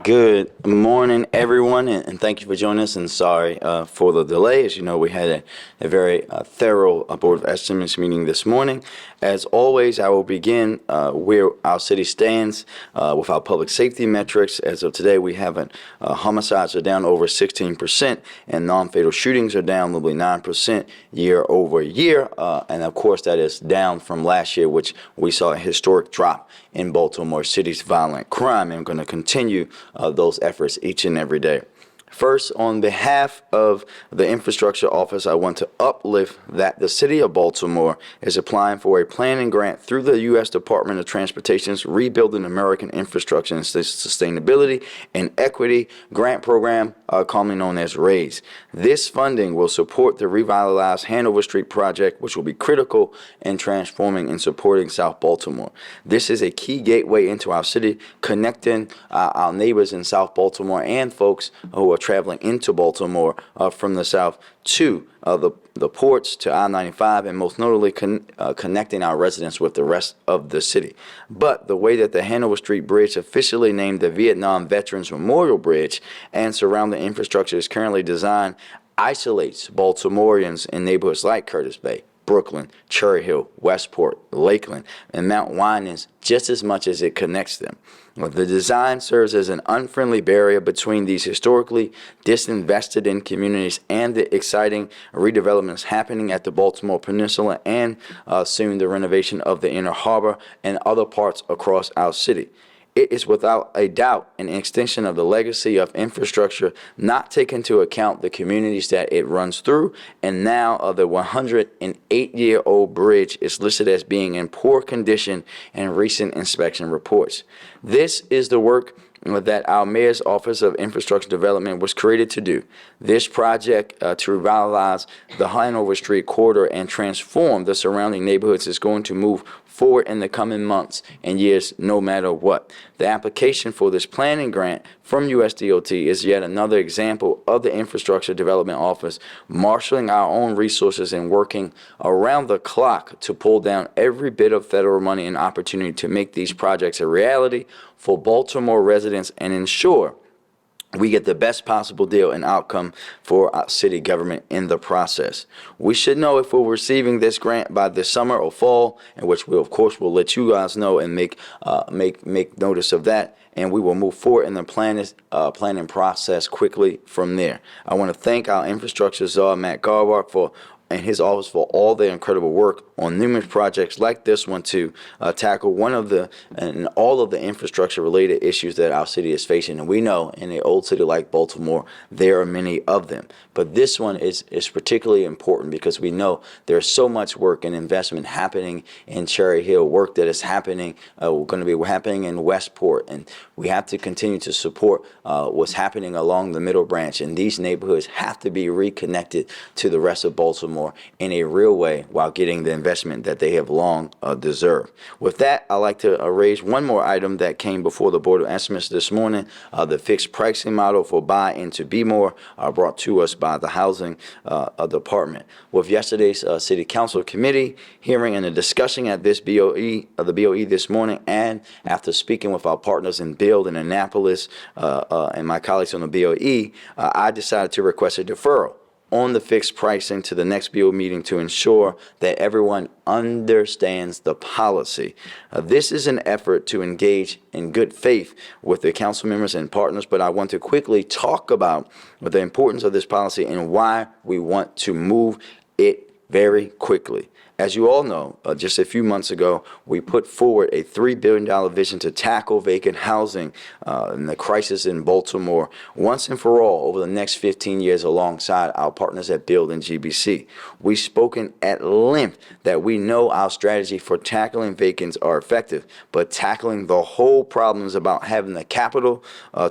Good morning, everyone, and thank you for joining us. And sorry for the delay. As you know, we had a very thorough Board of Estimates meeting this morning. As always, I will begin where our city stands with our public safety metrics. As of today, we have homicides are down over 16%, and non-fatal shootings are down literally 9% year over year. And of course, that is down from last year, which we saw a historic drop in Baltimore City's violent crime, and we're going to continue those efforts each and every day. First, on behalf of the Infrastructure Office, I want to uplift that the City of Baltimore is applying for a planning grant through the U.S. Department of Transportation's Rebuilding American Infrastructure and Sustainability and Equity Grant Program, commonly known as RAISE. This funding will support the revitalized Hanover Street project, which will be critical in transforming and supporting South Baltimore. This is a key gateway into our city, connecting our neighbors in South Baltimore and folks who are traveling into Baltimore from the south to the ports, to I-95, and most notably connecting our residents with the rest of the city. But the way that the Hanover Street Bridge, officially named the Vietnam Veterans Memorial Bridge, and surrounding infrastructure is currently designed, isolates Baltimoreans in neighborhoods like Curtis Bay, Brooklyn, Cherry Hill, Westport, Lakeland, and Mount Winans just as much as it connects them. The design serves as an unfriendly barrier between these historically disinvested in communities and the exciting redevelopments happening at the Baltimore Peninsula and soon the renovation of the Inner Harbor and other parts across our city. It is without a doubt an extension of the legacy of infrastructure, not taking into account the communities that it runs through. And now the 108-year-old bridge is listed as being in poor condition in recent inspection reports. This is the work that our Mayor's Office of Infrastructure Development was created to do. This project to revitalize the Hanover Street corridor and transform the surrounding neighborhoods is going to move forward in the coming months and years, no matter what. The application for this planning grant from USDOT is yet another example of the Infrastructure Development Office marshaling our own resources and working around the clock to pull down every bit of federal money and opportunity to make these projects a reality for Baltimore residents and ensure we get the best possible deal and outcome for our city government in the process. We should know if we're receiving this grant by the summer or fall, in which we, of course, will let you guys know and make notice of that, and we will move forward in the planning process quickly from there. I want to thank our infrastructure czar, Matt Garbark, and his office for all their incredible work on numerous projects like this one to tackle one of the and all of the infrastructure related issues that our city is facing. And we know in an old city like Baltimore, there are many of them. But this one is particularly important because we know there's so much work and investment happening in Cherry Hill, work that is happening, going to be happening in Westport. And we have to continue to support what's happening along the Middle Branch. And these neighborhoods have to be reconnected to the rest of Baltimore in a real way while getting the investment that they have long deserved. With that, I'd like to raise one more item that came before the Board of Estimates this morning, the fixed pricing model for Buy Into Be More, brought to us by the Housing Department. With yesterday's City Council Committee hearing and a discussion at this the BOE this morning, and after speaking with our partners in Build in Annapolis and my colleagues on the BOE, I decided to request a deferral on the fixed pricing to the next BO meeting to ensure that everyone understands the policy. This is an effort to engage in good faith with the council members and partners, but I want to quickly talk about the importance of this policy and why we want to move it very quickly. As you all know, just a few months ago, we put forward a $3 billion vision to tackle vacant housing and the crisis in Baltimore once and for all over the next 15 years alongside our partners at Build and GBC. We've spoken at length that we know our strategy for tackling vacants are effective, but tackling the whole problem is about having the capital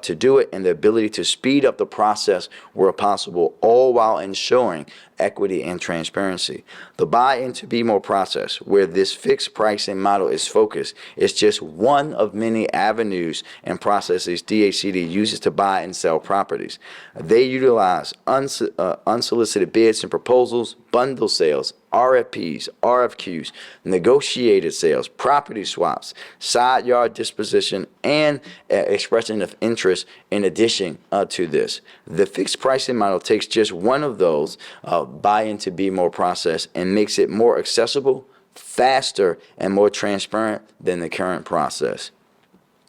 to do it and the ability to speed up the process where possible, all while ensuring equity and transparency. The Buy Into Be More process, where this fixed pricing model is focused, is just one of many avenues and processes DHCD uses to buy and sell properties. They utilize unsolicited bids and proposals, bundle sales, RFPs, RFQs, negotiated sales, property swaps, side yard disposition, and expression of interest in addition to this. The fixed pricing model takes just one of those buy-in to be more process and makes it more accessible, faster, and more transparent than the current process.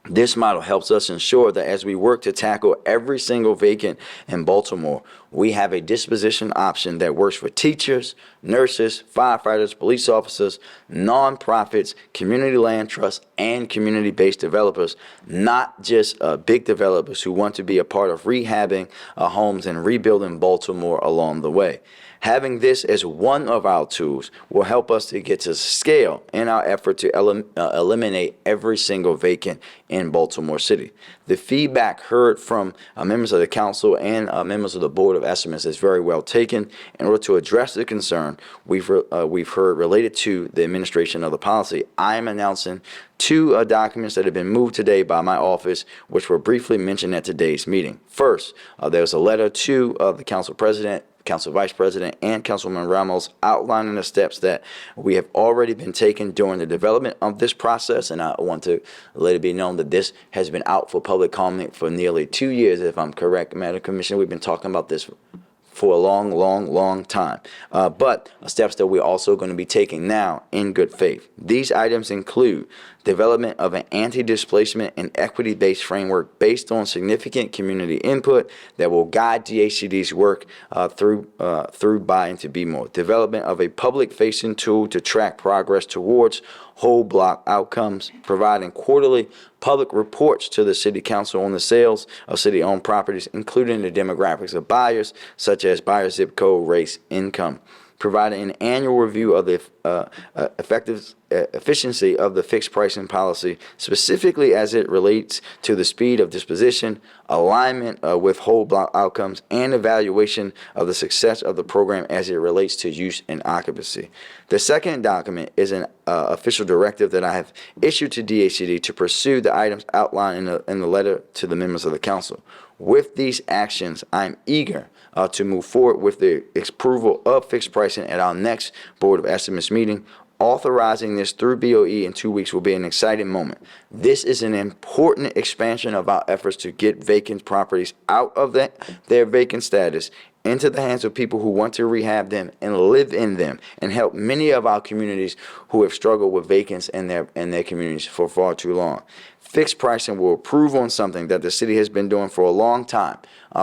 This model helps us ensure that as we work to tackle every single vacant in Baltimore, we have a disposition option that works for teachers, nurses, firefighters, police officers, nonprofits, community land trusts, and community-based developers, not just big developers who want to be a part of rehabbing homes and rebuilding Baltimore along the way. Having this as one of our tools will help us to get to scale in our effort to eliminate every single vacant in Baltimore City. The feedback heard from members of the council and members of the Board of Estimates is very well taken. In order to address the concern we've heard related to the administration of the policy, I am announcing two documents that have been moved today by my office, which were briefly mentioned at today's meeting. First, there's a letter to the council president, Council Vice President, and Councilwoman Ramos outlining the steps that we have already been taking during the development of this process. And I want to let it be known that this has been out for public comment for nearly 2 years, if I'm correct, Madam Commissioner. We've been talking about this for a long time. But steps that we're also going to be taking now in good faith. These items include development of an anti-displacement and equity-based framework based on significant community input that will guide DHCD's work through buy-in to be more. Development of a public-facing tool to track progress towards whole block outcomes, providing quarterly public reports to the City Council on the sales of city-owned properties, including the demographics of buyers, such as buyer zip code, race, income. Providing an annual review of the efficiency of the fixed pricing policy, specifically as it relates to the speed of disposition, alignment with whole block outcomes, and evaluation of the success of the program as it relates to use and occupancy. The second document is an official directive that I have issued to DHCD to pursue the items outlined in the letter to the members of the council. With these actions, I'm eager to move forward with the approval of fixed pricing at our next Board of Estimates meeting. Authorizing this through BOE in 2 weeks will be an exciting moment. This is an important expansion of our efforts to get vacant properties out of their vacant status into the hands of people who want to rehab them and live in them, and help many of our communities who have struggled with vacants in their communities for far too long. Fixed pricing will improve on something that the city has been doing for a long time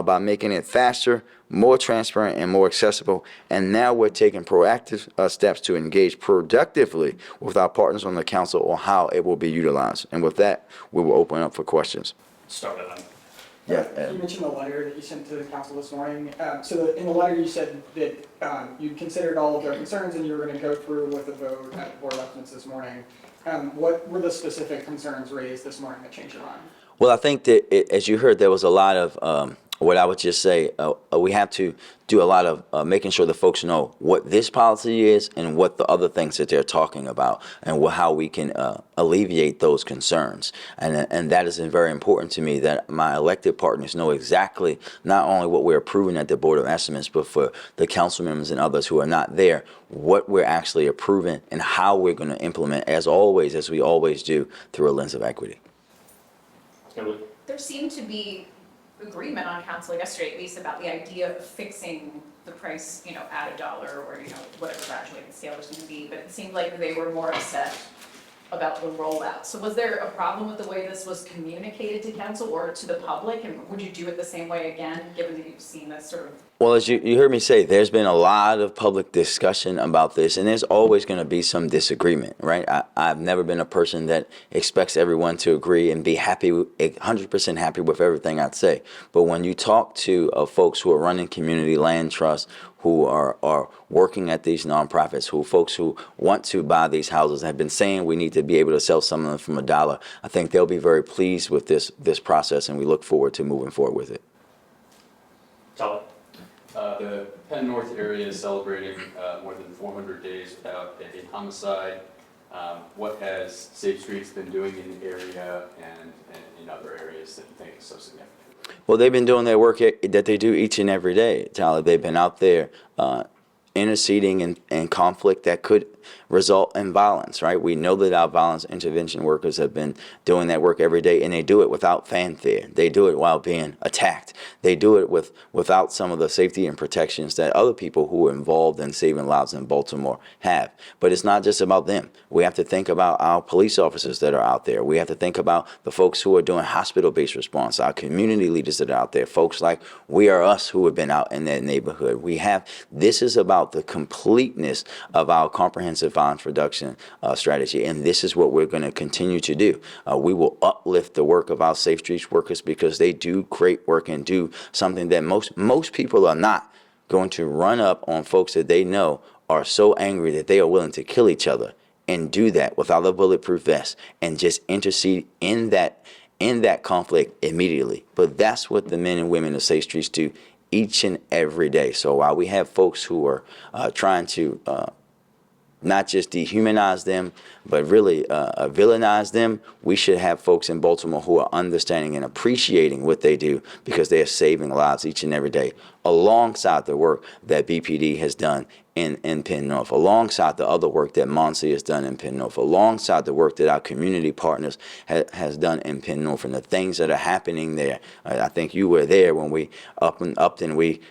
by making it faster, more transparent, and more accessible. And now we're taking proactive steps to engage productively with our partners on the council on how it will be utilized. And with that, we will open up for questions. Start with them. You mentioned the letter that you sent to the council this morning. In the letter, you said that you considered all of their concerns and you were going to go through with a vote at the Board of Estimates this morning. What were the specific concerns raised this morning that changed your mind? Well, I think that, as you heard, there was a lot of what I would just say, we have to do a lot of making sure the folks know what this policy is and what the other things that they're talking about, and how we can alleviate those concerns. And that is very important to me, that my elected partners know exactly not only what we're approving at the Board of Estimates, but for the council members and others who are not there, what we're actually approving and how we're going to implement, as always, as we always do, through a lens of equity. There seemed to be agreement on council yesterday, at least, about the idea of fixing the price, at $1 or, whatever graduated scale was going to be, but it seemed like they were more upset about the rollout. So was there a problem with the way this was communicated to council or to the public? And would you do it the same way again, given that you've seen this sort of? Well, as you heard me say, there's been a lot of public discussion about this, and there's always going to be some disagreement, right? I've never been a person that expects everyone to agree and be happy, 100% happy with everything I'd say. But when you talk to folks who are running community land trusts, who are working at these nonprofits, folks who want to buy these houses, have been saying we need to be able to sell some of them from $1, I think they'll be very pleased with this process, and we look forward to moving forward with it. Solid. The Penn North area is celebrating more than 400 days without a homicide. What has Safe Streets been doing in the area and in other areas that you think is so significant? Well, they've been doing their work that they do each and every day, Tyler. They've been out there interceding in conflict that could result in violence, right? We know that our violence intervention workers have been doing that work every day, and they do it without fanfare. They do it while being attacked. They do it without some of the safety and protections that other people who are involved in saving lives in Baltimore have. But it's not just about them. We have to think about our police officers that are out there. We have to think about the folks who are doing hospital-based response, our community leaders that are out there, folks like We Are Us who have been out in that neighborhood. This is about the completeness of our comprehensive violence reduction strategy, and this is what we're going to continue to do. We will uplift the work of our Safe Streets workers because they do great work and do something that most people are not going to run up on folks that they know are so angry that they are willing to kill each other, and do that without a bulletproof vest and just intercede in that conflict immediately. But that's what the men and women of Safe Streets do each and every day. So while we have folks who are trying to not just dehumanize them, but really villainize them, we should have folks in Baltimore who are understanding and appreciating what they do because they are saving lives each and every day, alongside the work that BPD has done in Penn North, alongside the other work that MONSE has done in Penn North, alongside the work that our community partners has done in Penn North, and the things that are happening there. I think you were there when we Upton we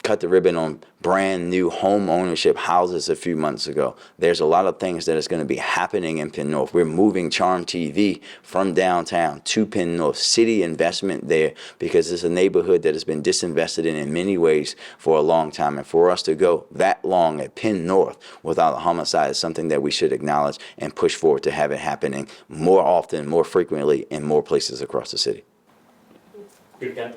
cut the ribbon on brand new home ownership houses a few months ago. There's a lot of things that is going to be happening in Penn North. We're moving Charm TV from downtown to Penn North. City investment there because it's a neighborhood that has been disinvested in many ways for a long time. And for us to go that long at Penn North without a homicide is something that we should acknowledge and push forward to have it happening more often, more frequently, in more places across the city. Good, Ken?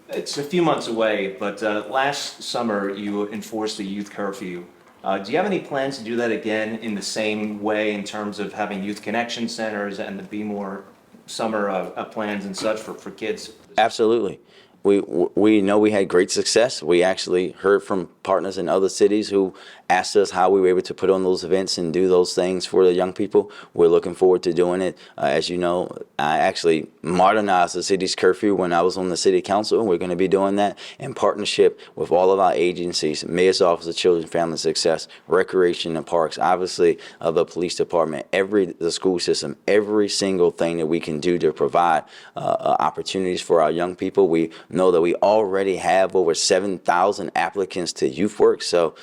It's a few months away, but last summer you enforced a youth curfew. Do you have any plans to do that again in the same way in terms of having youth connection centers and the Be More summer plans and such for kids? Absolutely. We know we had great success. We actually heard from partners in other cities who asked us how we were able to put on those events and do those things for the young people. We're looking forward to doing it. As you know, I actually modernized the city's curfew when I was on the city council, and we're going to be doing that in partnership with all of our agencies, Mayor's Office of Children and Family Success, Recreation and Parks, obviously the police department, the school system, every single thing that we can do to provide opportunities for our young people. We know that we already have over 7,000 applicants to youth work. So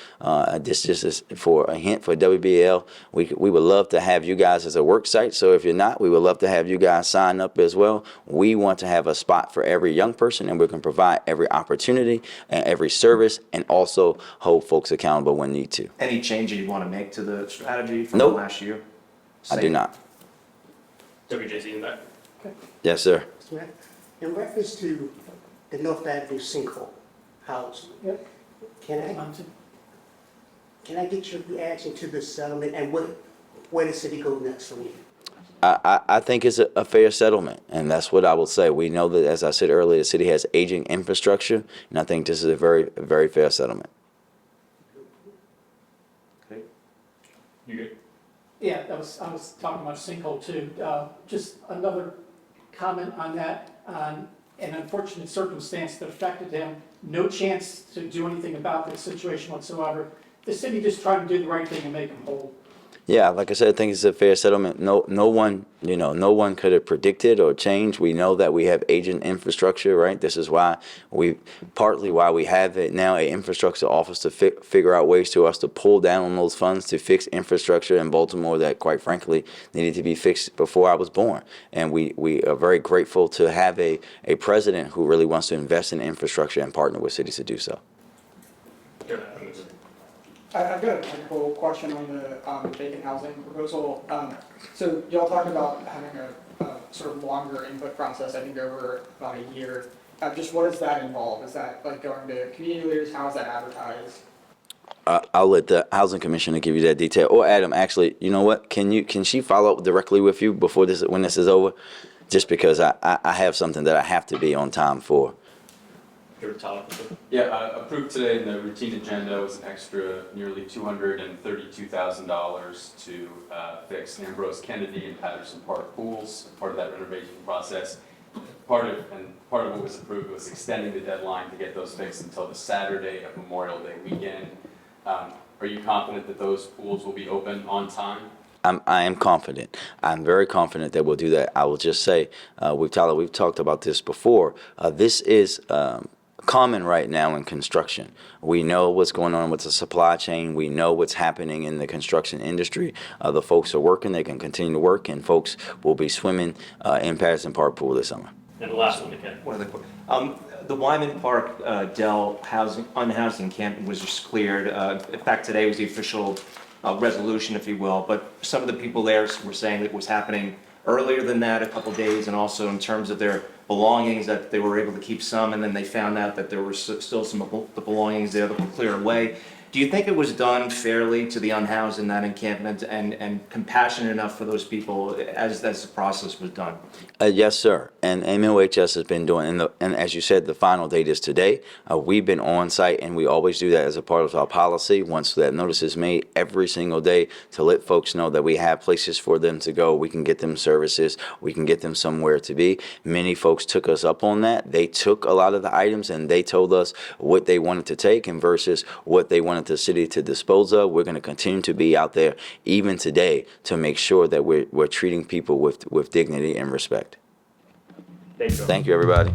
this just is for a hint for WBL. We would love to have you guys as a work site. So if you're not, we would love to have you guys sign up as well. We want to have a spot for every young person, and we can provide every opportunity and every service, and also hold folks accountable when need to. Any changes you want to make to the strategy from Nope. last year? I do not. WJC in back? Yes, sir. In reference to the North Avenue sinkhole house, Yep. can I get your reaction to the settlement and where the city goes next from here? I think it's a fair settlement, and that's what I will say. We know that, as I said earlier, the city has aging infrastructure, and I think this is a very, very fair settlement. Okay. You good? Yeah, I was talking about sinkhole too. Just another comment on that, on an unfortunate circumstance that affected him. No chance to do anything about this situation whatsoever. The city just tried to do the right thing and make him whole. Yeah, like I said, I think it's a fair settlement. No one could have predicted or changed. We know that we have aging infrastructure, right? This is partly why we have it now, an infrastructure office to figure out ways to us to pull down on those funds to fix infrastructure in Baltimore that, quite frankly, needed to be fixed before I was born. And we are very grateful to have a president who really wants to invest in infrastructure and partner with cities to do so. Good. I've got a technical question on the vacant housing proposal. So y'all talked about having a sort of longer input process, I think over about a year. Just what does that involve? Is that like going to community leaders? How is that advertised? I'll let the housing commissioner give you that detail. Or Adam, actually, you know what? Can she follow up directly with you before when this is over? Just because I have something that I have to be on time for. Yeah, approved today in the routine agenda was an extra nearly $232,000 to fix Ambrose Kennedy and Patterson Park pools, part of that renovation process. part of what was approved was extending the deadline to get those fixed until the Saturday of Memorial Day weekend. Are you confident that those pools will be open on time? I am confident. I'm very confident that we'll do that. I will just say, Tyler, we've talked about this before. This is common right now in construction. We know what's going on with the supply chain. We know what's happening in the construction industry. The folks are working. They can continue to work, and folks will be swimming in Patterson Park Pool this summer. And the last one again. One other quick. The Wyman Park Dell unhoused encampment was just cleared. In fact, today was the official resolution, if you will, but some of the people there were saying that it was happening earlier than that, a couple days, and also in terms of their belongings, that they were able to keep some, and then they found out that there were still some of the belongings there that were cleared away. Do you think it was done fairly to the unhoused in that encampment and compassionate enough for those people as the process was done? Yes, sir. And MOHS has been doing, and as you said, the final date is today. We've been on site, and we always do that as a part of our policy. Once that notice is made, every single day, to let folks know that we have places for them to go. We can get them services. We can get them somewhere to be. Many folks took us up on that. They took a lot of the items, and they told us what they wanted to take and versus what they wanted the city to dispose of. We're going to continue to be out there even today to make sure that we're treating people with dignity and respect. Thank you. Thank you, everybody.